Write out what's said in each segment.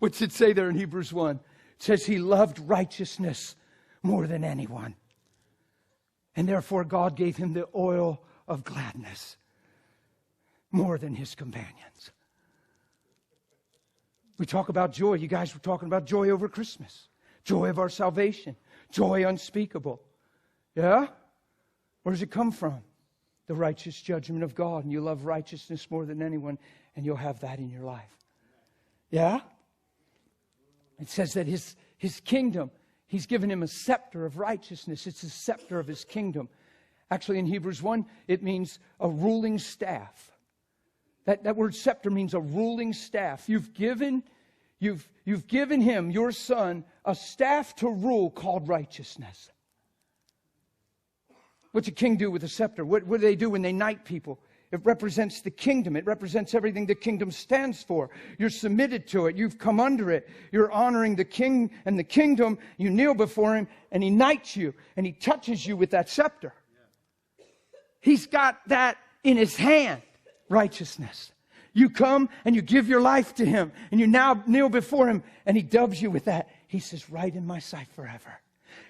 What's it say there in Hebrews 1? It says he loved righteousness more than anyone. And therefore God gave him the oil of gladness more than his companions. We talk about joy. You guys were talking about joy over Christmas. Joy of our salvation. Joy unspeakable. Yeah? Where does it come from? The righteous judgment of God. And you love righteousness more than anyone, and you'll have that in your life. Yeah? It says that his kingdom, he's given him a scepter of righteousness. It's a scepter of his kingdom. Actually, in Hebrews 1, it means a ruling staff. That word scepter means a ruling staff. You've given him, your son, a staff to rule called righteousness. What's a king do with a scepter? What do they do when they knight people? It represents the kingdom. It represents everything the kingdom stands for. You're submitted to it. You've come under it. You're honoring the king and the kingdom. You kneel before him, and he knights you, and he touches you with that scepter. He's got that in his hand, righteousness. You come and you give your life to him, and you now kneel before him, and he dubs you with that. He says, right in my sight forever.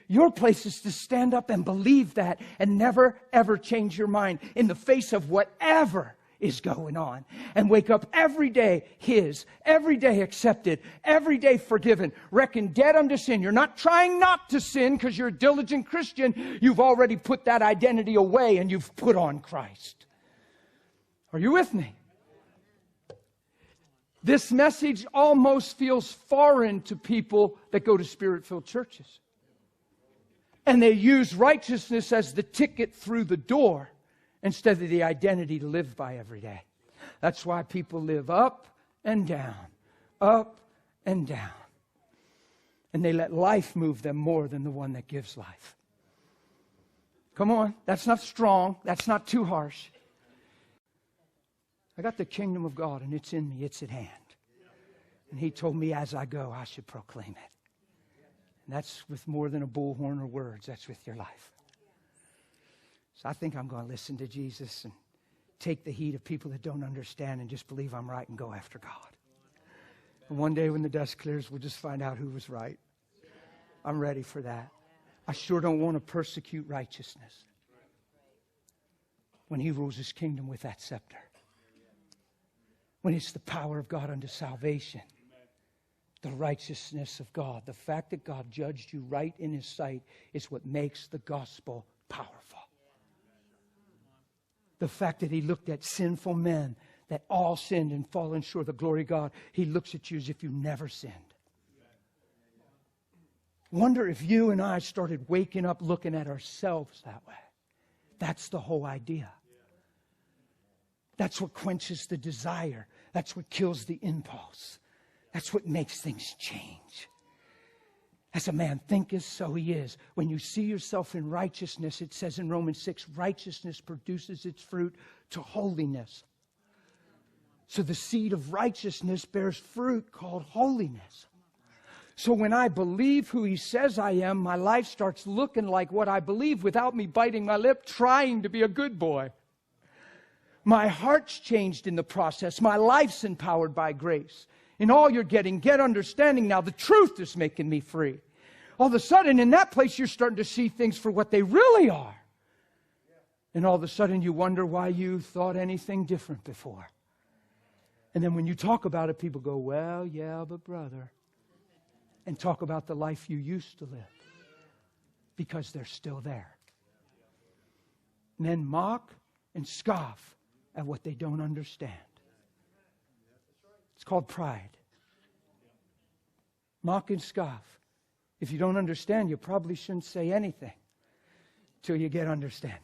Your place is to stand up and believe that and never, ever change your mind in the face of whatever is going on. And wake up every day his, every day accepted, every day forgiven, reckoned dead unto sin. You're not trying not to sin because you're a diligent Christian. You've already put that identity away and you've put on Christ. Are you with me? This message almost feels foreign to people that go to Spirit-filled churches. And they use righteousness as the ticket through the door instead of the identity to live by every day. That's why people live up and down, up and down. And they let life move them more than the one that gives life. Come on, that's not strong. That's not too harsh. I got the kingdom of God and it's in me. It's at hand. And he told me as I go, I should proclaim it. And that's with more than a bullhorn or words. That's with your life. So I think I'm going to listen to Jesus and take the heat of people that don't understand and just believe I'm right and go after God. And one day when the dust clears, we'll just find out who was right. I'm ready for that. I sure don't want to persecute righteousness when he rules his kingdom with that scepter. When it's the power of God unto salvation. The righteousness of God. The fact that God judged you right in his sight is what makes the gospel powerful. The fact that he looked at sinful men that all sinned and fallen short of the glory of God. He looks at you as if you never sinned. Wonder if you and I started waking up looking at ourselves that way. That's the whole idea. That's what quenches the desire. That's what kills the impulse. That's what makes things change. As a man thinketh, so he is. When you see yourself in righteousness, it says in Romans 6, righteousness produces its fruit to holiness. So the seed of righteousness bears fruit called holiness. So when I believe who he says I am, my life starts looking like what I believe without me biting my lip, trying to be a good boy. My heart's changed in the process. My life's empowered by grace. In all you're getting, get understanding now. The truth is making me free. All of a sudden, in that place, you're starting to see things for what they really are. And all of a sudden, you wonder why you thought anything different before. And then when you talk about it, people go, well, yeah, but brother. And talk about the life you used to live. Because they're still there. Men mock and scoff at what they don't understand. It's called pride. Mock and scoff. If you don't understand, you probably shouldn't say anything till you get understanding.